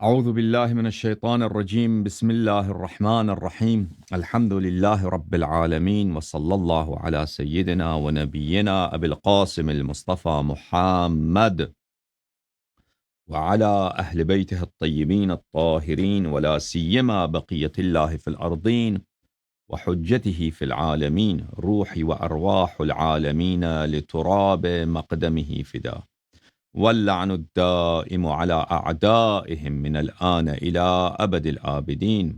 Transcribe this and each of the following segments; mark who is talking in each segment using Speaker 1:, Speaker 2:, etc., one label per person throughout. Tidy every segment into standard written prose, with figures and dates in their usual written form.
Speaker 1: أعوذ بالله من الشيطان الرجيم. بسم الله الرحمن الرحيم. الحمد لله رب العالمين، وصلى الله على سيدنا ونبينا أبي القاسم المصطفى محمد وعلى أهل بيته الطيبين الطاهرين، ولا سيما بقية الله في الأرضين وحجته في العالمين، روحي وأرواح العالمين لتراب مقدمه فداه، واللعن الدائم على أعدائهم من الآن إلى أبد الآبدين.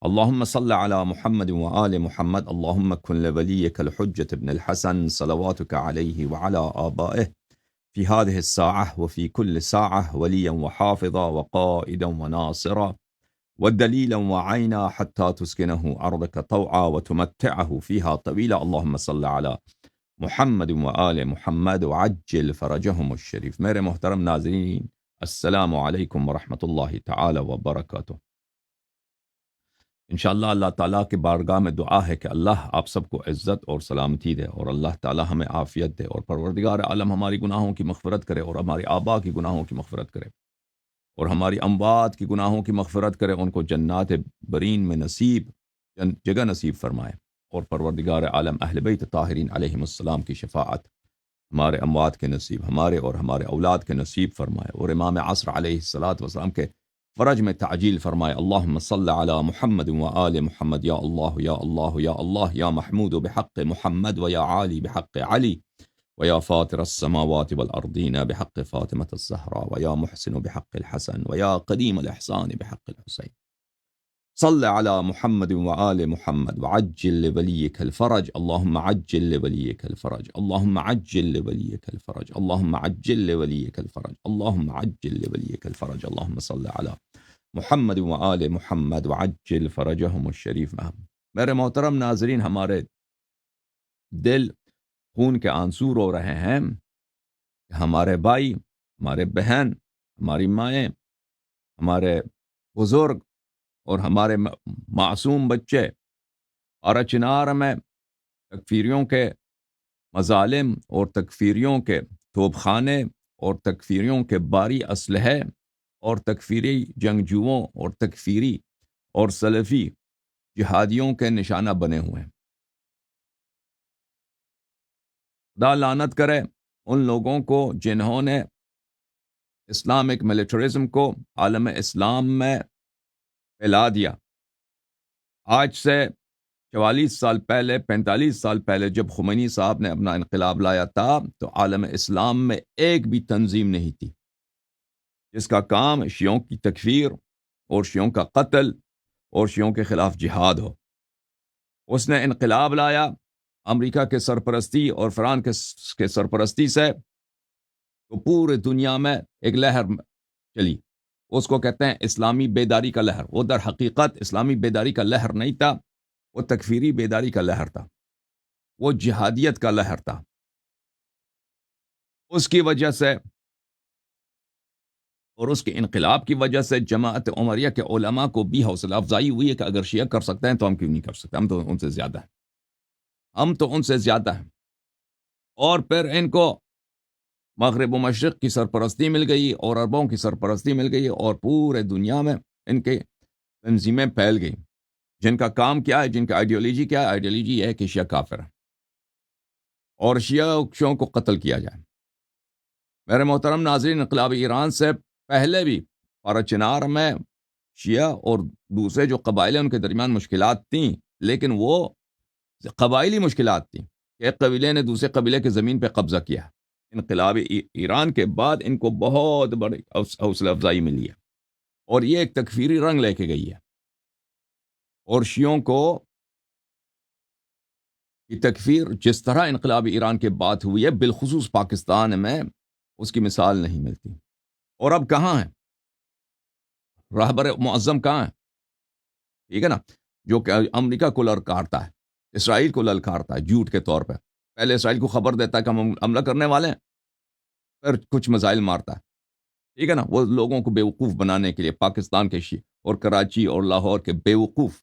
Speaker 1: اللهم صل على محمد وآل محمد. اللهم كن لوليك الحجة ابن الحسن صلواتك عليه وعلى آبائه في هذه الساعة وفي كل ساعة وليا وحافظا وقائدا وناصرا ودليلا وعينا حتى تسكنه أرضك طوعا وتمتعه فيها طويلا. اللهم صل على محمد و آل محمد وعجل فرجهم الشریف. میرے محترم ناظرین، السلام علیکم ورحمۃ اللہ تعالی وبرکاتہ۔ انشاءاللہ اللہ تعالیٰ کے بارگاہ میں دعا ہے کہ اللہ آپ سب کو عزت اور سلامتی دے، اور اللہ تعالیٰ ہمیں عافیت دے، اور پروردگار عالم ہماری گناہوں کی مغفرت کرے، اور ہمارے آبا کی گناہوں کی مغفرت کرے، اور ہماری اموات کی گناہوں کی مغفرت کرے، ان کو جنات برین میں جگہ نصیب فرمائے، اور پروردگار عالم اہل بیت طاہرین علیہم السلام کی شفاعت ہمارے اموات کے نصیب، ہمارے اور ہمارے اولاد کے نصیب فرمائے، اور امام عصر علیہ الصلاۃ والسلام کے فرج میں تعجیل فرمائے۔ اللہم صل علی محمد و آل محمد، یا اللہ یا اللہ یا اللہ، یا محمود بحق محمد و یا عالی بحق علی و یا فاطر السماوات والارضین بحق فاطمة الزہرا و یا محسن بحق الحسن و یا قدیم الاحسان بحق الحسین۔ صل على محمد وآل محمد وعجل لوليك الفرج. اللهم عجل لوليك الفرج. اللهم عجل لوليك الفرج. اللهم عجل لوليك الفرج. اللهم عجل لوليك الفرج. اللهم صل على محمد وآل محمد وعجل فرجهم الشریف محمد۔ میرے محترم ناظرین، ہمارے دل خون کے آنسو رو رہے ہیں، ہمارے بھائی، ہمارے بہن، ہماری مائیں، ہمارے بزرگ اور ہمارے معصوم بچے اور چنار میں تکفیریوں کے مظالم اور تکفیریوں کے توپ خانے اور تکفیریوں کے باری اسلحے اور تکفیری جنگجوؤں اور تکفیری اور سلفی جہادیوں کے نشانہ بنے ہوئے ہیں۔ خدا لعنت کرے ان لوگوں کو جنہوں نے اسلامک ملیٹرزم کو عالم اسلام میں پھیلا دیا۔ آج سے 44 سال پہلے، 45 سال پہلے جب خمینی صاحب نے اپنا انقلاب لایا تھا تو عالم اسلام میں ایک بھی تنظیم نہیں تھی جس کا کام شیعوں کی تکفیر اور شیعوں کا قتل اور شیعوں کے خلاف جہاد ہو۔ اس نے انقلاب لایا امریکہ کے سرپرستی اور فرانس کے سرپرستی سے، تو پورے دنیا میں ایک لہر چلی، اس کو کہتے ہیں اسلامی بیداری کا لہر۔ وہ در حقیقت اسلامی بیداری کا لہر نہیں تھا، وہ تکفیری بیداری کا لہر تھا، وہ جہادیت کا لہر تھا۔ اس کی وجہ سے اور اس کے انقلاب کی وجہ سے جماعت عمریہ کے علماء کو بھی حوصلہ افزائی ہوئی ہے کہ اگر شیعہ کر سکتے ہیں تو ہم کیوں نہیں کر سکتے، ہم تو ان سے زیادہ ہیں، ہم تو ان سے زیادہ ہیں۔ اور پھر ان کو مغرب و مشرق کی سرپرستی مل گئی اور عربوں کی سرپرستی مل گئی، اور پورے دنیا میں ان کے تنظیمیں پھیل گئی جن کا کام کیا ہے، جن کا آئیڈیالوجی کیا ہے۔ آئیڈیالوجی یہ ہے کہ شیعہ کافر ہیں اور شیعوں کو قتل کیا جائے۔ میرے محترم ناظرین، انقلاب ایران سے پہلے بھی پارچنار میں شیعہ اور دوسرے جو قبائل ہیں ان کے درمیان مشکلات تھیں، لیکن وہ قبائلی مشکلات تھیں کہ ایک قبیلے نے دوسرے قبیلے کی زمین پہ قبضہ کیا۔ انقلاب ایران کے بعد ان کو بہت بڑی حوصلہ افزائی ملی ہے، اور یہ ایک تکفیری رنگ لے کے گئی ہے، اور شیعوں کو یہ تکفیر جس طرح انقلاب ایران کے بعد ہوئی ہے، بالخصوص پاکستان میں اس کی مثال نہیں ملتی۔ اور اب کہاں ہیں رہبر معظم؟ کہاں ہیں؟ ٹھیک ہے نا، جو کہ امریکہ کو للکارتا ہے، اسرائیل کو للکارتا ہے جھوٹ کے طور پہ۔ پہلے اسرائیل کو خبر دیتا ہے کہ ہم حملہ کرنے والے ہیں، پھر کچھ میزائل مارتا ہے، ٹھیک ہے نا، وہ لوگوں کو بیوقوف بنانے کے لیے، پاکستان کے اور کراچی اور لاہور کے بیوقوف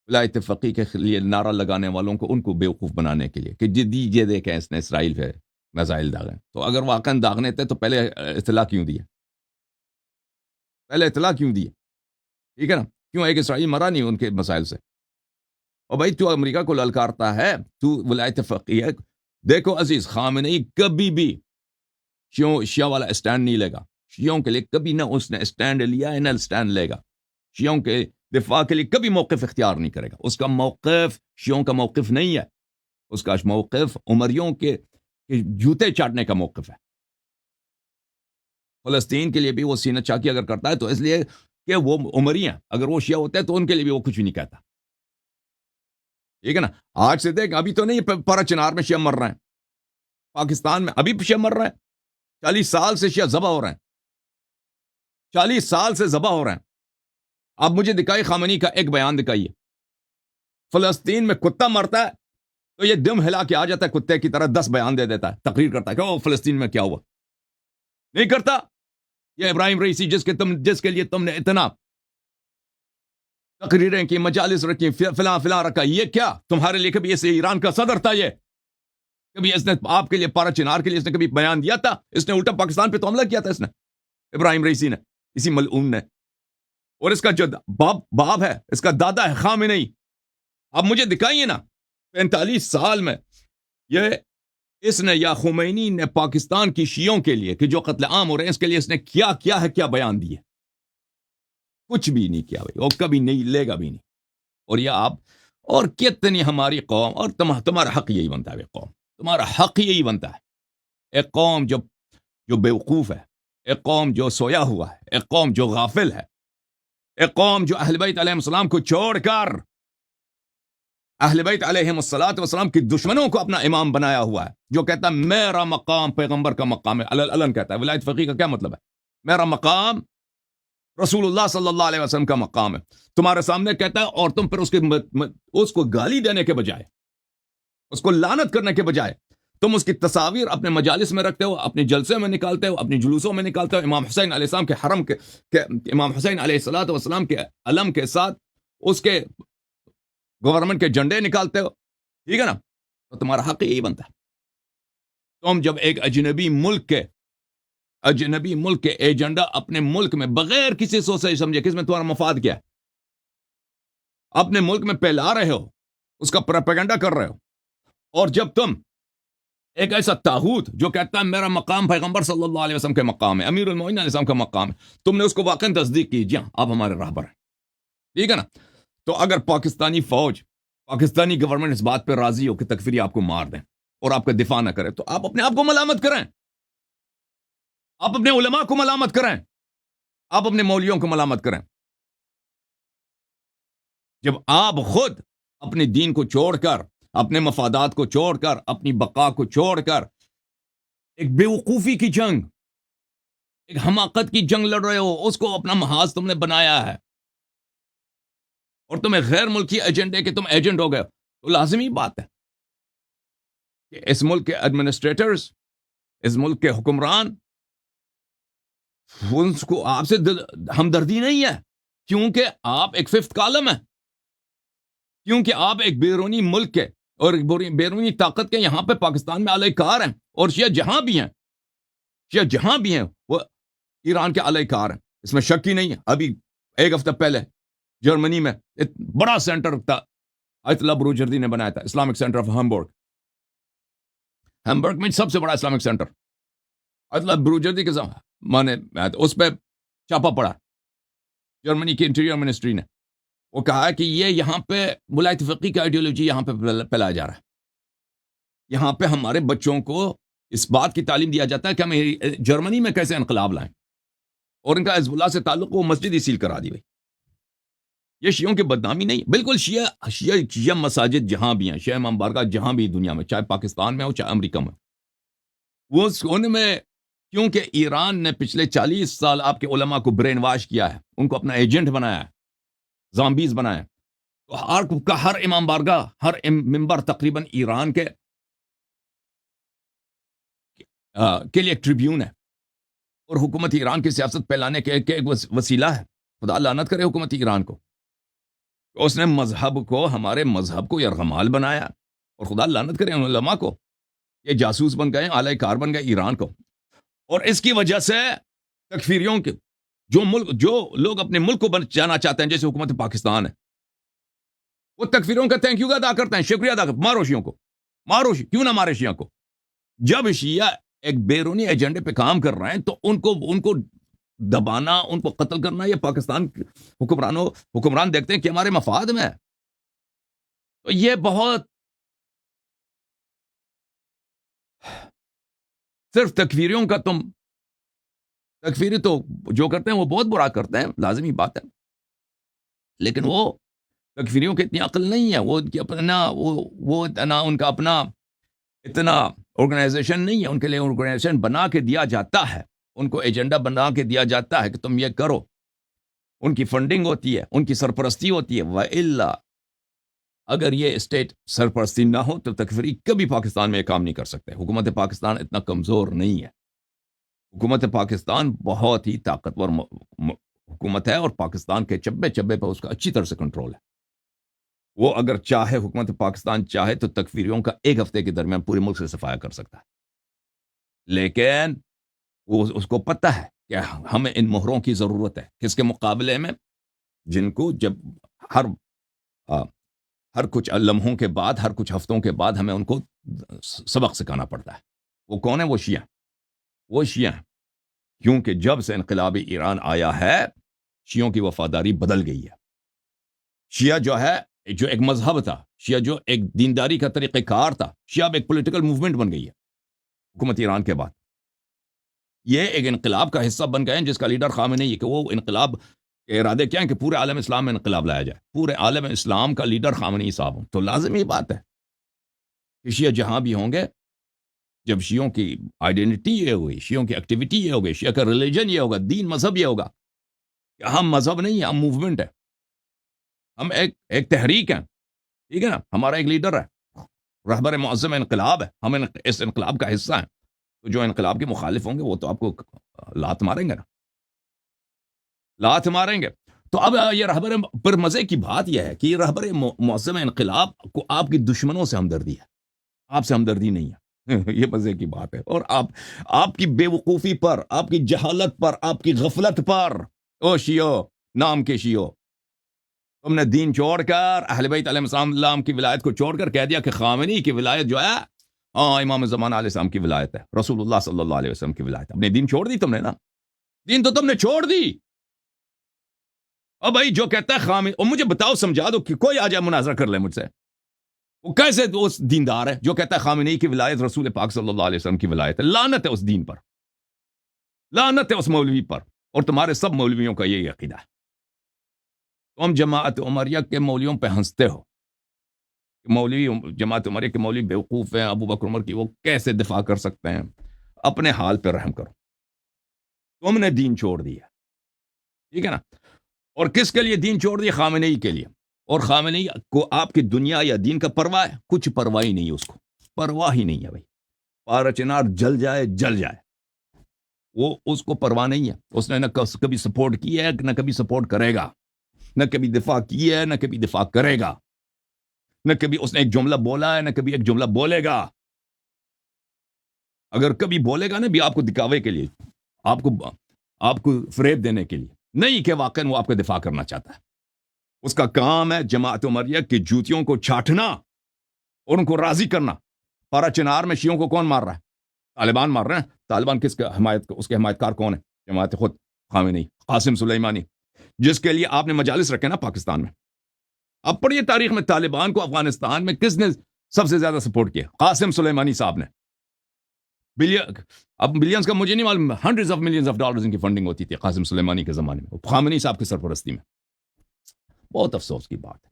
Speaker 1: ولایت فقیہ کے لیے نعرہ لگانے والوں کو، ان کو بیوقوف بنانے کے لیے کہ جدی دیکھیں اس نے اسرائیل پہ میزائل داغے۔ تو اگر واقعا داغنے تھے تو پہلے اطلاع کیوں دی؟ پہلے اطلاع کیوں دی؟ ٹھیک ہے نا، کیوں ایک اسرائیل مرا نہیں ان کے مسائل سے؟ اور بھائی تو امریکہ کو للکارتا ہے، تو ولایت فقیہ. دیکھو عزیز، خامنئی کبھی بھی شیعہ والا اسٹینڈ نہیں لے گا. شیعوں کے لیے کبھی نہ اس نے اسٹینڈ لیا ہے، نہ اسٹینڈ لے گا. شیعوں کے دفاع کے لیے کبھی موقف اختیار نہیں کرے گا. اس کا موقف شیعوں کا موقف نہیں ہے، اس کا موقف عمریوں کے جوتے چاٹنے کا موقف ہے. فلسطین کے لیے بھی وہ سینہ چاکی اگر کرتا ہے تو اس لیے کہ وہ عمری ہیں. اگر وہ شیعہ ہوتے ہیں تو ان کے لیے بھی وہ کچھ بھی نہیں کہتا. ٹھیک ہے نا. آج سے دیکھ، ابھی تو نہیں پارا چنار میں شیعہ مر رہے ہیں، پاکستان میں ابھی شیعہ مر رہے ہیں. 40 سال سے شیعہ ذبح ہو رہے ہیں، 40 سال سے ذبح ہو رہے ہیں. آپ مجھے دکھائیے خامنئی کا ایک بیان دکھائیے. فلسطین میں کتا مرتا ہے تو یہ دم ہلا کے آ جاتا ہے کتے کی طرح، 10 بیان دے دیتا ہے، تقریر کرتا ہے کہ وہ فلسطین میں کیا ہوا. نہیں کرتا. یہ ابراہیم رئیسی جس کے لیے تم نے اتنا تقریریں کی، مجالس رکھی، فلاں فلاں رکھا، یہ کیا تمہارے لیے کبھی اس ایران کا صدر تھا؟ یہ کبھی اس نے آپ کے لیے پارا چنار کے لیے اس نے کبھی بیان دیا تھا؟ اس نے الٹا پاکستان پہ تو حملہ کیا تھا اس نے، ابراہیم رئیسی نے، اسی ملعون نے. اور اس کا جو باپ ہے، اس کا دادا ہے خامنئی. آپ مجھے دکھائیے نا 45 سال میں یہ اس نے یا خمینی نے پاکستان کی شیعوں کے لیے کہ جو قتل عام ہو رہے ہیں اس کے لیے اس نے کیا کیا ہے، کیا بیان دیے؟ کچھ بھی نہیں کیا بھائی، اور کبھی نہیں لے گا بھی نہیں. اور یہ آپ اور کتنی ہماری قوم، اور تمہارا حق یہی بنتا ہے. قوم تمہارا حق یہی بنتا ہے. ایک قوم جو بیوقوف ہے، ایک قوم جو سویا ہوا ہے، ایک قوم جو غافل ہے، ایک قوم جو اہل بیت علیہ السلام کو چھوڑ کر اہل بیت علیہ السلام کی دشمنوں کو اپنا امام بنایا ہوا ہے، جو کہتا ہے میرا مقام پیغمبر کا مقام ہے. علن کہتا ہے. ولایت فقیہ کا کیا مطلب ہے؟ میرا مقام رسول اللہ صلی اللہ علیہ وسلم کا مقام ہے. تمہارے سامنے کہتا ہے، اور تم پھر اس کو گالی دینے کے بجائے، اس کو لعنت کرنے کے بجائے، تم اس کی تصاویر اپنے مجالس میں رکھتے ہو، اپنے جلسے میں نکالتے ہو، اپنے جلوسوں میں نکالتے ہو. امام حسین علیہ السلام کے حرم کے امام حسین علیہ السلام کے علم کے ساتھ اس کے گورنمنٹ کے جھنڈے نکالتے ہو. ٹھیک ہے نا. تو تمہارا حق یہی بنتا ہے. تم جب ایک اجنبی ملک کے ایجنڈا اپنے ملک میں بغیر کسی سوچ سے سمجھے کس میں تمہارا مفاد کیا ہے، اپنے ملک میں پھیلا رہے ہو، اس کا پروپیگنڈا کر رہے ہو. اور جب تم ایک ایسا طاغوت جو کہتا ہے میرا مقام پیغمبر صلی اللہ علیہ وسلم کے مقام ہے، امیر المومنین علیہ السلام کا مقام ہے، تم نے اس کو واقعی تصدیق کی، جی ہاں آپ ہمارے راہبر ہیں. ٹھیک ہے نا. تو اگر پاکستانی فوج، پاکستانی گورنمنٹ اس بات پہ راضی ہو کہ تکفیری آپ کو مار دیں اور آپ کا دفاع نہ کرے، تو آپ اپنے آپ کو ملامت کریں، آپ اپنے علماء کو ملامت کریں، آپ اپنے مولویوں کو ملامت کریں. جب آپ خود اپنے دین کو چھوڑ کر، اپنے مفادات کو چھوڑ کر، اپنی بقا کو چھوڑ کر ایک بیوقوفی کی جنگ، ایک حماقت کی جنگ لڑ رہے ہو، اس کو اپنا محاذ تم نے بنایا ہے، اور تم ایک غیر ملکی ایجنڈے کے تم ایجنٹ ہو گئے، تو لازمی بات ہے کہ اس ملک کے ایڈمنسٹریٹرز، اس ملک کے حکمران، ان کو آپ سے ہمدردی نہیں ہے، کیونکہ آپ ایک ففتھ کالم ہے، کیونکہ آپ ایک بیرونی ملک کے اور بیرونی طاقت کے یہاں پہ پاکستان میں علیہ کار ہیں. اور شیعہ جہاں بھی ہیں وہ ایران کے علیہ کار ہیں، اس میں شک ہی نہیں ہے. ابھی ایک ہفتہ پہلے جرمنی میں ایک بڑا سینٹر تھا، آیت اللہ بروجردی نے بنایا تھا، اسلامک سینٹر آف ہیمبرگ میں سب سے بڑا اسلامک سینٹر آیت اللہ بروجردی کے مانے اس پہ چھاپا پڑا جرمنی کی انٹیریئر منسٹری نے. وہ کہا کہ یہ یہاں پہ ولایت فقیہ کی آئیڈیولوجی یہاں پہ پھیلایا جا رہا ہے. یہاں پہ ہمارے بچوں کو اس بات کی تعلیم دیا جاتا ہے کہ ہم جرمنی میں کیسے انقلاب لائیں، اور ان کا حزب اللہ سے تعلق وہ مسجد ہی سیل کرا دی بھائی. یہ شیعوں کی بدنامی نہیں، بالکل شیعہ مساجد جہاں بھی ہیں، شیعہ امام بارگاہ جہاں بھی دنیا میں، چاہے پاکستان میں ہو چاہے امریکہ میں، وہ ان میں کیونکہ ایران نے پچھلے 40 سال آپ کے علماء کو برین واش کیا ہے، ان کو اپنا ایجنٹ بنایا ہے، زامبیز بنایا، تو ہر امام بارگاہ، ہر ممبر تقریباً ایران کے لیے ایک ٹریبیون ہے، اور حکومت ایران کی سیاست پھیلانے کے ایک وسیلہ ہے. خدا لعنت کرے حکومت ایران کو، اس نے مذہب کو، ہمارے مذہب کو یرغمال بنایا، اور خدا لعنت کرے ان علماء کو، یہ جاسوس بن گئے، اعلی کار بن گئے ایران کو. اور اس کی وجہ سے تکفیریوں کے جو لوگ اپنے ملک کو بچانا چاہتے ہیں جیسے حکومت پاکستان ہے، وہ تکفیروں کا تھینک یو ادا کرتے ہیں، شکریہ ادا کرتے ہیں، مارو شیعوں کو، کیوں نہ مارے شیعہ کو؟ جب شیعہ ایک بیرونی ایجنڈے پہ کام کر رہے ہیں تو ان کو دبانا، ان کو قتل کرنا، یہ پاکستان حکمران دیکھتے ہیں کہ ہمارے مفاد میں ہے۔ تو یہ بہت صرف تکفیریوں کا تکفیری تو جو کرتے ہیں وہ بہت برا کرتے ہیں، لازمی بات ہے، لیکن وہ تکفیریوں کی اتنی عقل نہیں ہے، وہ ان کا اپنا اتنا آرگنائزیشن نہیں ہے، ان کے لیے آرگنائزیشن بنا کے دیا جاتا ہے، ان کو ایجنڈا بنا کے دیا جاتا ہے کہ تم یہ کرو، ان کی فنڈنگ ہوتی ہے، ان کی سرپرستی ہوتی ہے، وَإِلَّا اگر یہ اسٹیٹ سرپرستی نہ ہو تو تکفیری کبھی پاکستان میں یہ کام نہیں کر سکتے۔ حکومت پاکستان اتنا کمزور نہیں ہے، حکومت پاکستان بہت ہی طاقتور حکومت ہے، اور پاکستان کے چبے چبے پہ اس کا اچھی طرح سے کنٹرول ہے۔ وہ اگر چاہے، حکومت پاکستان چاہے تو تکفیریوں کا ایک ہفتے کے درمیان پورے ملک سے صفایا کر سکتا ہے، لیکن وہ اس کو پتہ ہے کہ ہمیں ان مہروں کی ضرورت ہے، کس کے مقابلے میں؟ جن کو جب ہر کچھ لمحوں کے بعد، ہر کچھ ہفتوں کے بعد ہمیں ان کو سبق سکھانا پڑتا ہے۔ وہ کون ہے؟ وہ شیعہ ہیں، کیونکہ جب سے انقلاب ایران آیا ہے شیعوں کی وفاداری بدل گئی ہے۔ شیعہ جو ہے، جو ایک مذہب تھا، شیعہ جو ایک دینداری کا طریقہ کار تھا، شیعہ ایک پولیٹیکل موومنٹ بن گئی ہے حکومت ایران کے بعد۔ یہ ایک انقلاب کا حصہ بن گئے ہیں جس کا لیڈر خامنئی ہے، کہ وہ انقلاب کے ارادے کیا ہیں کہ پورے عالم اسلام میں انقلاب لایا جائے، پورے عالم اسلام کا لیڈر خامنئی صاحب ہوں۔ تو لازمی بات ہے کہ شیعہ جہاں بھی ہوں گے، جب شیعوں کی آئیڈینٹی یہ ہوگی، شیعوں کی ایکٹیویٹی یہ ہوگی، شیعہ کا ریلیجن یہ ہوگا، دین مذہب یہ ہوگا کہ ہم مذہب نہیں ہیں، ہم موومنٹ ہے، ہم ایک تحریک ہیں، ٹھیک ہے نا، ہمارا ایک لیڈر ہے، رہبر معظم انقلاب ہے، ہم اس انقلاب کا حصہ ہیں۔ تو جو انقلاب کے مخالف ہوں گے وہ تو آپ کو لات ماریں گے نا، لات ماریں گے۔ تو اب یہ رہبر پر مزے کی بات یہ ہے کہ یہ رہبر معظم انقلاب کو آپ کی دشمنوں سے ہمدردی ہے، آپ سے ہمدردی نہیں ہے۔ یہ مزے کی بات ہے، اور آپ کی بے وقوفی پر، آپ کی جہالت پر، آپ کی غفلت پر، او شیعو، نام کے شیعو، تم نے دین چھوڑ کر اہل بیت علیہ السلام کی ولایت کو چھوڑ کر کہہ دیا کہ خامنئی کی ولایت جو ہے امام زمانہ علیہ السلام کی ولایت ہے، رسول اللہ صلی اللہ علیہ وسلم کی ولایت ہے۔ اپنے دین چھوڑ دی تم نے نا، دین تو تم نے چھوڑ دی۔ اور بھائی جو کہتا ہے خامنئی، اور مجھے بتاؤ، سمجھا دو کہ کوئی آ جائے مناظرہ کر لے مجھ سے، وہ کیسے اس دیندار ہے جو کہتا ہے خامنئی کی ولایت رسول پاک صلی اللہ علیہ وسلم کی ولایت ہے؟ لعنت ہے اس دین پر، لعنت ہے اس مولوی پر، اور تمہارے سب مولویوں کا یہی عقیدہ ہے۔ تم جماعت عمریہ کے مولویوں پہ ہنستے ہو، جماعت عمریہ کے مولوی بیوقوف ہیں، ابو بکر عمر کی وہ کیسے دفاع کر سکتے ہیں؟ اپنے حال پہ رحم کرو، تم نے دین چھوڑ دیا، ٹھیک ہے نا؟ اور کس کے لیے دین چھوڑ دیا؟ خامنئی کے لیے۔ اور خامنئی کو آپ کی دنیا یا دین کا پرواہ ہے؟ کچھ پرواہ ہی نہیں ہے، اس کو پرواہ ہی نہیں ہے بھائی، پارا چنار جل جائے جل جائے، وہ اس کو پرواہ نہیں ہے۔ اس نے نہ کبھی سپورٹ کی ہے، نہ کبھی سپورٹ کرے گا، نہ کبھی دفاع کی ہے، نہ کبھی دفاع کرے گا، نہ کبھی اس نے ایک جملہ بولا ہے، نہ کبھی ایک جملہ بولے گا۔ اگر کبھی بولے گا نا بھی آپ کو دکھاوے کے لیے، آپ کو فریب دینے کے لیے نہیں، کہ واقعا وہ آپ کا دفاع کرنا چاہتا ہے۔ اس کا کام ہے جماعت عمریہ کی جوتیوں کو چھاٹنا اور ان کو راضی کرنا۔ پارا چنار میں شیعوں کو کون مار رہا ہے؟ طالبان مار رہے ہیں۔ طالبان کس کا اس کے حمایت کار کون ہے؟ جماعت خود خامنئی، قاسم سلیمانی، جس کے لیے آپ نے مجالس رکھے نا پاکستان میں۔ اب پڑھیے تاریخ میں طالبان کو افغانستان میں کس نے سب سے زیادہ سپورٹ کیا؟ قاسم سلیمانی صاحب نے۔ اب ملینز کا مجھے نہیں معلوم، hundreds of millions of dollars in کی فنڈنگ ہوتی تھی قاسم سلیمانی کے زمانے میں، خامنئی صاحب کی سرپرستی میں۔ بہت افسوس کی بات ہے،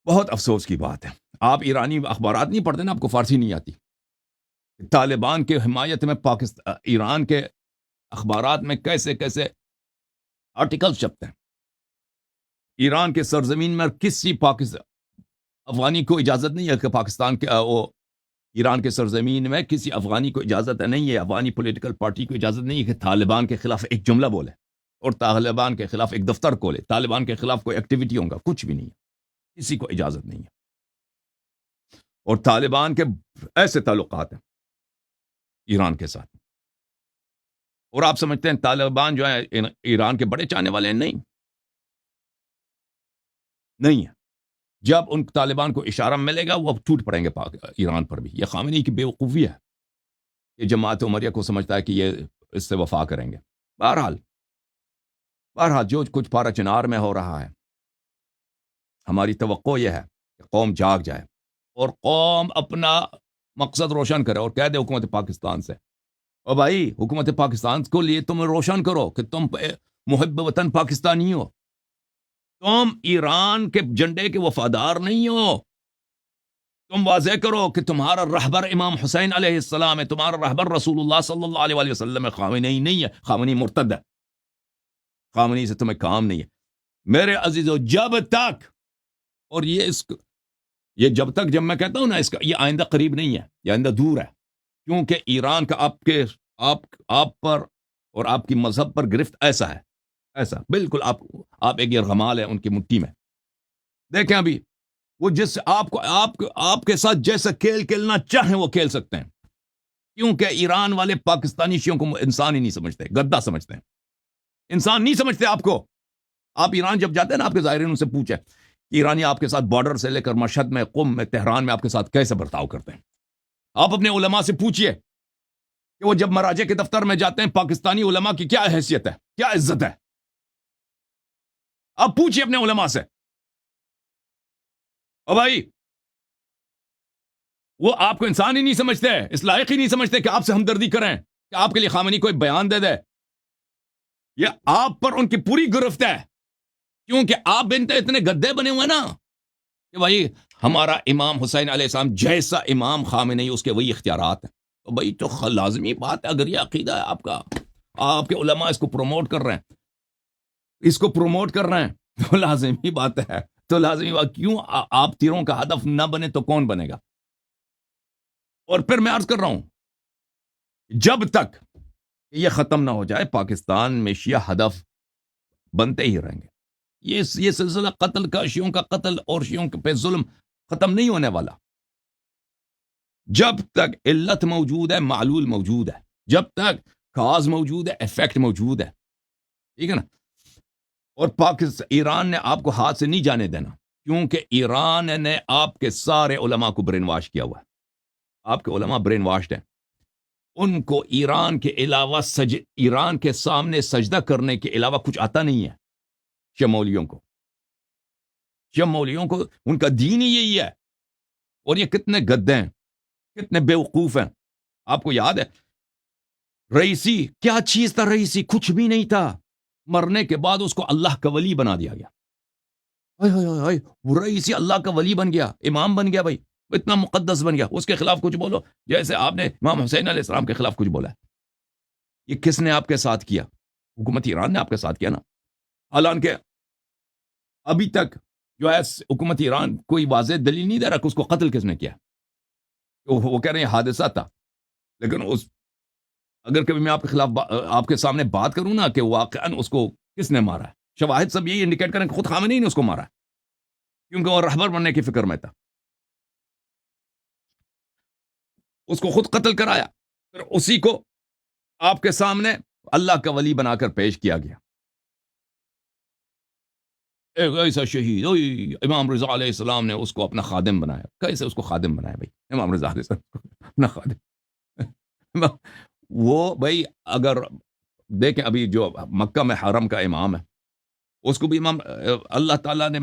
Speaker 1: بہت افسوس کی بات ہے۔ آپ ایرانی اخبارات نہیں پڑھتے نا، آپ کو فارسی نہیں آتی۔ طالبان کے حمایت میں ایران کے اخبارات میں کیسے کیسے آرٹیکل چھپتے ہیں۔ ایران کے سرزمین میں کسی افغانی کو اجازت نہیں ہے کہ پاکستان کے ایران کے سرزمین میں کسی افغانی کو اجازت نہیں ہے، افغانی پولیٹیکل پارٹی کو اجازت نہیں ہے کہ طالبان کے خلاف ایک جملہ بولے، اور طالبان کے خلاف ایک دفتر کھولے، طالبان کے خلاف کوئی ایکٹیویٹی ہوگا، کچھ بھی نہیں ہے، کسی کو اجازت نہیں ہے۔ اور طالبان کے ایسے تعلقات ہیں ایران کے ساتھ، اور آپ سمجھتے ہیں طالبان جو ہیں ایران کے بڑے چاہنے والے ہیں؟ نہیں، نہیں ہے۔ جب ان طالبان کو اشارہ ملے گا وہ اب ٹوٹ پڑیں گے ایران پر بھی۔ یہ خامنئی کی بے وقوفی ہے کہ جماعت عمریہ کو سمجھتا ہے کہ یہ اس سے وفا کریں گے۔ بہرحال جو کچھ پارا چنار میں ہو رہا ہے، ہماری توقع یہ ہے کہ قوم جاگ جائے اور قوم اپنا مقصد روشن کرے اور کہہ دے حکومت پاکستان سے، او بھائی حکومت پاکستان کو لیے تم روشن کرو کہ تم محب وطن پاکستانی ہو، تم ایران کے جھنڈے کے وفادار نہیں ہو۔ تم واضح کرو کہ تمہارا رہبر امام حسین علیہ السلام ہے، تمہارا رہبر رسول اللہ صلی اللہ علیہ وسلم ہے، خامنئی نہیں ہے، خامنئی مرتد ہے، خامنئی سے تمہیں کام نہیں ہے۔ میرے عزیزو، جب تک، اور یہ جب تک، جب میں کہتا ہوں نا اس کا، یہ آئندہ قریب نہیں ہے، یہ آئندہ دور ہے، کیونکہ ایران کا آپ پر اور آپ کی مذہب پر گرفت ایسا ہے، ایسا بالکل آپ ایک یرغمال ہے ان کی مٹھی میں۔ دیکھیں ابھی وہ جس آپ کے ساتھ جیسا کھیل کھیلنا چاہیں وہ کھیل سکتے ہیں، کیونکہ ایران والے پاکستانی شیعوں کو انسان ہی نہیں سمجھتے، گدھا سمجھتے ہیں، انسان نہیں سمجھتے آپ کو۔ آپ ایران جب جاتے ہیں نا، آپ کے زائرین ان سے پوچھیں کہ ایرانی آپ کے ساتھ بارڈر سے لے کر مشہد میں، قم میں، تہران میں آپ کے ساتھ کیسے برتاؤ کرتے ہیں۔ آپ اپنے علماء سے پوچھئے کہ وہ جب مراجع کے دفتر میں جاتے ہیں پاکستانی علماء کی کیا حیثیت ہے، کیا عزت ہے۔ آپ پوچھئے اپنے علماء سے، او بھائی وہ آپ کو انسان ہی نہیں سمجھتے، اس لائق ہی نہیں سمجھتے کہ آپ سے ہمدردی کریں، کہ آپ کے لیے خامنئی کوئی بیان دے دے۔ یہ آپ پر ان کی پوری گرفت ہے، کیونکہ آپ بنتے اتنے گدے بنے ہوئے نا کہ بھائی ہمارا امام حسین علیہ السلام جیسا امام خامنئی، اس کے وہی اختیارات ہیں۔ تو بھائی تو لازمی بات ہے، اگر یہ عقیدہ ہے آپ کا، آپ کے علماء اس کو پروموٹ کر رہے ہیں، تو لازمی بات ہے، تو لازمی بات، کیوں آپ تیروں کا ہدف نہ بنے تو کون بنے گا؟ اور پھر میں عرض کر رہا ہوں، جب تک یہ ختم نہ ہو جائے پاکستان میں شیعہ ہدف بنتے ہی رہیں گے۔ یہ سلسلہ قتل کا، شیعوں کا قتل اور شیعوں پہ ظلم ختم نہیں ہونے والا۔ جب تک علت موجود ہے، معلول موجود ہے، جب تک کاز موجود ہے، ایفیکٹ موجود ہے، ٹھیک ہے نا۔ اور ایران نے آپ کو ہاتھ سے نہیں جانے دینا، کیونکہ ایران نے آپ کے سارے علماء کو برین واش کیا ہوا ہے۔ آپ کے علماء برین واشڈ ہیں، ان کو ایران کے علاوہ ایران کے سامنے سجدہ کرنے کے علاوہ کچھ آتا نہیں ہے۔ شمولیوں کو ان کا دین ہی یہی ہے، اور یہ کتنے گدے ہیں، کتنے بیوقوف ہیں۔ آپ کو یاد ہے رئیسی کیا چیز تھا؟ رئیسی کچھ بھی نہیں تھا، مرنے کے بعد اس کو اللہ کا ولی بنا دیا گیا۔ وہ رئیسی اللہ کا ولی بن گیا، امام بن گیا، بھائی اتنا مقدس بن گیا، اس کے خلاف کچھ بولو جیسے آپ نے امام حسین علیہ السلام کے خلاف کچھ بولا ہے۔ یہ کس نے آپ کے ساتھ کیا؟ حکومت ایران نے آپ کے ساتھ کیا نا۔ حالانکہ ابھی تک جو ہے حکومت ایران کوئی واضح دلیل نہیں دے رہا کہ اس کو قتل کس نے کیا۔ وہ کہہ رہے ہیں حادثہ تھا، لیکن اگر کبھی میں آپ کے خلاف آپ کے سامنے بات کروں نا کہ واقعاً اس کو کس نے مارا ہے، شواہد سب یہی انڈیکیٹ کریں کہ خود خامنئی نے اس کو مارا ہے، کیونکہ وہ رہبر بننے کی فکر میں تھا، اس کو خود قتل کرایا، پھر اسی کو آپ کے سامنے اللہ کا ولی بنا کر پیش کیا گیا۔ ایک ایسا شہید، امام رضا علیہ السلام نے اس کو اپنا خادم بنایا۔ کیسے اس کو خادم بنایا بھائی؟ امام رضا علیہ السلام کو اپنا خادم؟ وہ بھائی اگر دیکھیں ابھی جو مکہ میں حرم کا امام ہے، اس کو بھی امام اللہ تعالیٰ نے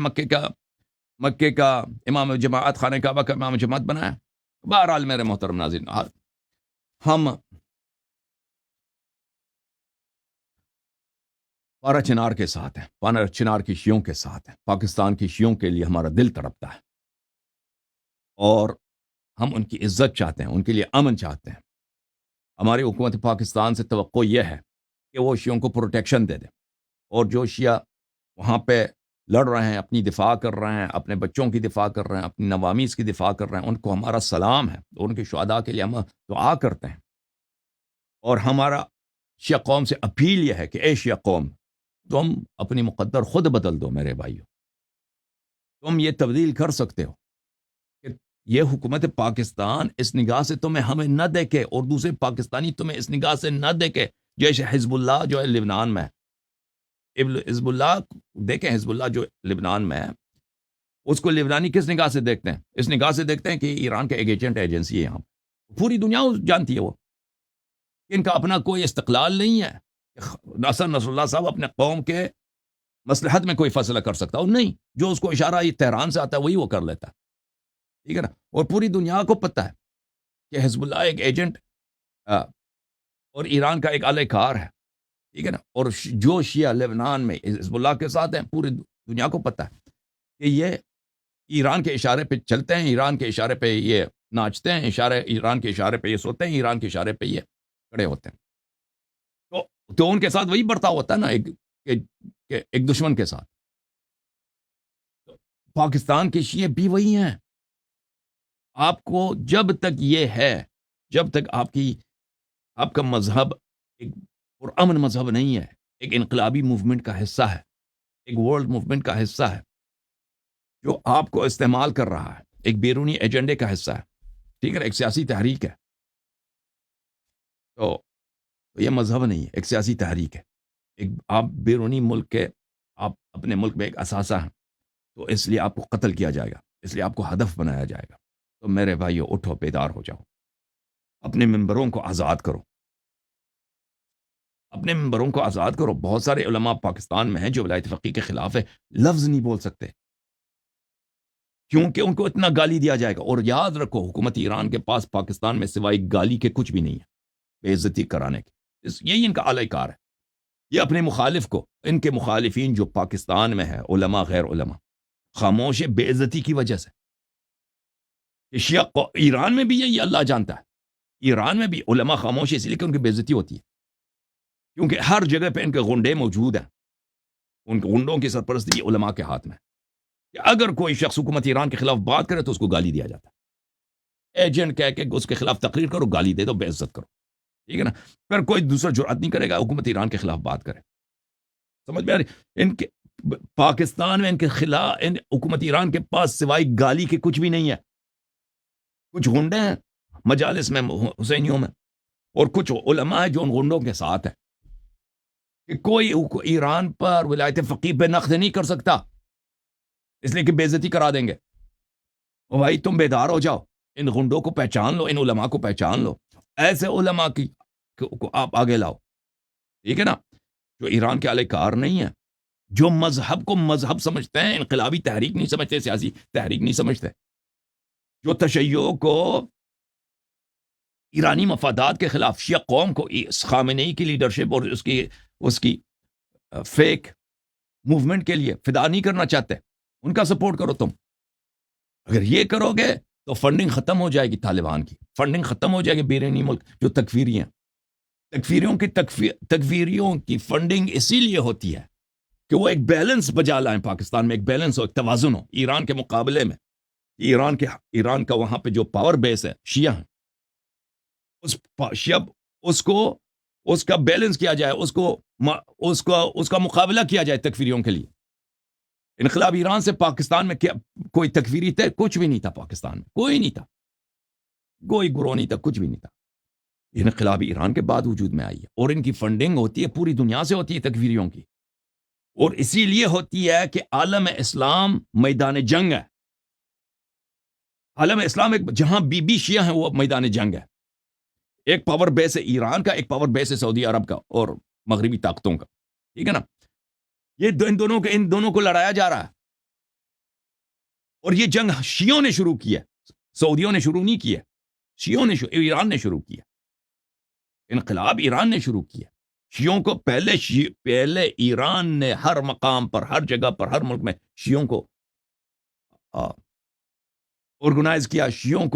Speaker 1: مکے کا امام جماعت، خانہ کعبہ کا امام جماعت بنایا۔ بہرحال میرے محترم ناظرین، ہم پارا چنار کے ساتھ ہیں، پارا چنار کی شیعوں کے ساتھ ہیں، پاکستان کی شیعوں کے لیے ہمارا دل تڑپتا ہے، اور ہم ان کی عزت چاہتے ہیں، ان کے لیے امن چاہتے ہیں۔ ہماری حکومت پاکستان سے توقع یہ ہے کہ وہ شیعوں کو پروٹیکشن دے دے، اور جو شیعہ وہاں پہ لڑ رہے ہیں، اپنی دفاع کر رہے ہیں، اپنے بچوں کی دفاع کر رہے ہیں، اپنی نوامیس کی دفاع کر رہے ہیں، ان کو ہمارا سلام ہے، اور ان کے شہداء کے لیے ہم دعا کرتے ہیں۔ اور ہمارا شیعہ قوم سے اپیل یہ ہے کہ اے شیعہ قوم، تم اپنی مقدر خود بدل دو میرے بھائیو، تم یہ تبدیل کر سکتے ہو کہ یہ حکومت پاکستان اس نگاہ سے تمہیں ہمیں نہ دیکھے، اور دوسرے پاکستانی تمہیں اس نگاہ سے نہ دیکھے جیسے حزب اللہ جو ہے لبنان میں ہے، حزب اللہ دیکھیں، حزب اللہ جو لبنان میں ہے اس کو لبنانی کس نگاہ سے دیکھتے ہیں؟ اس نگاہ سے دیکھتے ہیں کہ ایران کا ایک ایجنٹ ایجنسی ہے یہاں، پوری دنیا جانتی ہے وہ، ان کا اپنا کوئی استقلال نہیں ہے۔ نصر اللہ صاحب اپنے قوم کے مصلحت میں کوئی فیصلہ کر سکتا اور نہیں، جو اس کو اشارہ یہ تہران سے آتا ہے وہی وہ کر لیتا ہے، ٹھیک ہے نا؟ اور پوری دنیا کو پتہ ہے کہ حزب اللہ ایک ایجنٹ اور ایران کا ایک اعلی کار ہے، ٹھیک ہے نا؟ اور جو شیعہ لبنان میں حزب اللہ کے ساتھ ہیں پوری دنیا کو پتہ ہے کہ یہ ایران کے اشارے پہ چلتے ہیں، ایران کے اشارے پہ یہ ناچتے ہیں، ایران کے اشارے پہ یہ سوتے ہیں، ایران کے اشارے پہ یہ کھڑے ہوتے ہیں۔ تو ان کے ساتھ وہی برتاؤ ہوتا ہے نا ایک دشمن کے ساتھ۔ پاکستان کے شیعہ بھی وہی ہیں۔ آپ کو جب تک یہ ہے، جب تک آپ کا مذہب ایک پرامن مذہب نہیں ہے، ایک انقلابی موومنٹ کا حصہ ہے، ایک ورلڈ موومنٹ کا حصہ ہے جو آپ کو استعمال کر رہا ہے، ایک بیرونی ایجنڈے کا حصہ ہے، ٹھیک ہے، ایک سیاسی تحریک ہے، تو یہ مذہب نہیں ہے، ایک سیاسی تحریک ہے۔ ایک آپ بیرونی ملک کے، آپ اپنے ملک میں ایک اثاثہ ہیں، تو اس لیے آپ کو قتل کیا جائے گا، اس لیے آپ کو ہدف بنایا جائے گا۔ تو میرے بھائیو، اٹھو، بیدار ہو جاؤ، اپنے ممبروں کو آزاد کرو، اپنے ممبروں کو آزاد کرو۔ بہت سارے علماء پاکستان میں ہیں جو ولایت فقیہ کے خلاف ہے، لفظ نہیں بول سکتے کیونکہ ان کو اتنا گالی دیا جائے گا۔ اور یاد رکھو، حکومت ایران کے پاس پاکستان میں سوائے گالی کے کچھ بھی نہیں ہے، بے عزتی کرانے کے، یہی ان کا اعلی کار ہے۔ یہ اپنے مخالف کو، ان کے مخالفین جو پاکستان میں ہے، علماء غیر علماء، خاموش ہے بے عزتی کی وجہ سے۔ شیعہ ایران میں بھی یہ اللہ جانتا ہے، ایران میں بھی علماء خاموش ہے اس لیے کہ ان کی بے عزتی ہوتی ہے، کیونکہ ہر جگہ پہ ان کے غنڈے موجود ہیں، ان کے غنڈوں کی سرپرستی علماء کے ہاتھ میں ہے۔ کہ اگر کوئی شخص حکومت ایران کے خلاف بات کرے تو اس کو گالی دیا جاتا ہے، ایجنٹ کہہ کے اس کے خلاف تقریر کرو، گالی دے دو، بے عزت کرو، ٹھیک ہے نا؟ پھر کوئی دوسرا جرأت نہیں کرے گا حکومت ایران کے خلاف بات کرے۔ سمجھ میں آ رہی؟ ان کے پاکستان میں ان کے خلاف، حکومت ایران کے پاس سوائے گالی کے کچھ بھی نہیں ہے۔ کچھ غنڈے ہیں مجالس میں، حسینیوں میں، اور کچھ علماء ہیں جو ان غنڈوں کے ساتھ ہیں کہ کوئی ایران پر ولایت فقیہ پہ نقد نہیں کر سکتا، اس لیے کہ بے عزتی کرا دیں گے۔ اور بھائی تم بیدار ہو جاؤ، ان غنڈوں کو پہچان لو، ان علماء کو پہچان لو، ایسے علماء کو آپ آگے لاؤ، ٹھیک ہے نا؟ جو ایران کے اعلی کار نہیں ہیں، جو مذہب کو مذہب سمجھتے ہیں، انقلابی تحریک نہیں سمجھتے، سیاسی تحریک نہیں سمجھتے، جو تشیع کو ایرانی مفادات کے خلاف، شیعہ قوم کو خامنئی کی لیڈرشپ اور اس کی فیک موومنٹ کے لیے فدا نہیں کرنا چاہتے، ان کا سپورٹ کرو تم۔ اگر یہ کرو گے تو فنڈنگ ختم ہو جائے گی، طالبان کی فنڈنگ ختم ہو جائے گی، بیرونی ملک جو تکفیری ہیں، تکفیریوں کی فنڈنگ اسی لیے ہوتی ہے کہ وہ ایک بیلنس بجا لائیں، پاکستان میں ایک بیلنس ہو، ایک توازن ہو ایران کے مقابلے میں۔ ایران کا وہاں پہ جو پاور بیس ہے، شیعہ ہیں، اس کا بیلنس کیا جائے، اس کا مقابلہ کیا جائے تکفیریوں کے لیے۔ انقلاب ایران سے پاکستان میں کیا کوئی تکفیری تھے؟ کچھ بھی نہیں تھا پاکستان میں، کوئی نہیں تھا، کوئی گروہ نہیں تھا، کچھ بھی نہیں تھا۔ انقلاب ایران کے بعد وجود میں آئی ہے، اور ان کی فنڈنگ ہوتی ہے پوری دنیا سے ہوتی ہے تکفیریوں کی، اور اسی لیے ہوتی ہے کہ عالم اسلام میدان جنگ ہے۔ عالم اسلام ایک جہاں بی شیعہ ہیں وہ میدان جنگ ہے۔ ایک پاور بیس ہے ایران کا، ایک پاور بیس ہے سعودی عرب کا اور مغربی طاقتوں کا، ٹھیک ہے نا؟ یہ ان دونوں کو لڑایا جا رہا ہے، اور یہ جنگ شیعوں نے شروع کی ہے، سعودیوں نے شروع نہیں کی ہے، ایران نے شروع کی ہے، انقلاب ایران نے شروع کیا۔ شیعوں کو پہلے ایران نے ہر مقام پر، ہر جگہ پر، ہر ملک میں شیعوں کو آرگنائز کیا، شیعوں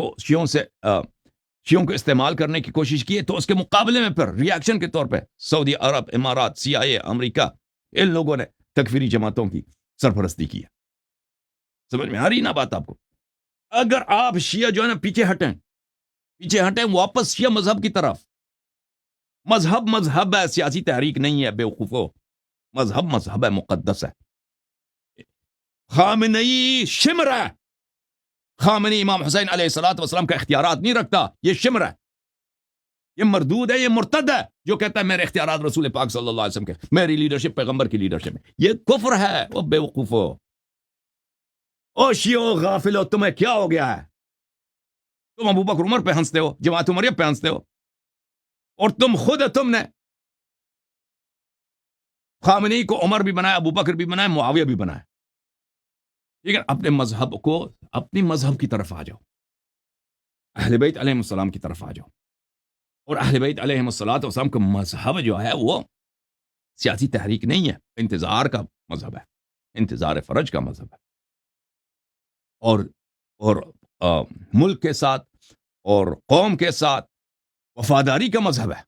Speaker 1: کو استعمال کرنے کی کوشش کی ہے۔ تو اس کے مقابلے میں پھر ری ایکشن کے طور پہ سعودی عرب، امارات، CIA، امریکہ، ان لوگوں نے تکفیری جماعتوں کی سرپرستی کی ہے۔ سمجھ میں آ رہی نا بات آپ کو؟ اگر آپ شیعہ جو ہے نا پیچھے ہٹیں واپس شیعہ مذہب کی طرف۔ مذہب ہے، سیاسی تحریک نہیں ہے، بیوقوفو، مذہب ہے، مقدس ہے۔ خامنئی شمر ہے، خامنئی امام حسین علیہ الصلوۃ والسلام کا اختیارات نہیں رکھتا، یہ شمر ہے۔ یہ مردود ہے، یہ مرتد ہے جو کہتا ہے میرے اختیارات رسول پاک صلی اللہ علیہ وسلم کے، میری لیڈرشپ پیغمبر کی لیڈرشپ ہے. یہ کفر ہے. وہ بے وقوفو، او شیعو غافلو، تمہیں کیا ہو گیا ہے؟ تم ابو بکر عمر پہ ہنستے ہو، جماعت عمریہ پہ ہنستے ہو، اور تم نے خامنئی کو عمر بھی بنایا، ابو بکر بھی بنایا، معاویہ بھی بنایا. ٹھیک ہے، اپنی مذہب کی طرف آ جاؤ، اہل بیت علیہ السلام کی طرف آ جاؤ. اور اہل بیت علیہ السلام کا مذہب جو ہے وہ سیاسی تحریک نہیں ہے، انتظار کا مذہب ہے، انتظار فرج کا مذہب ہے، اور ملک کے ساتھ اور قوم کے ساتھ وفاداری کا مذہب ہے،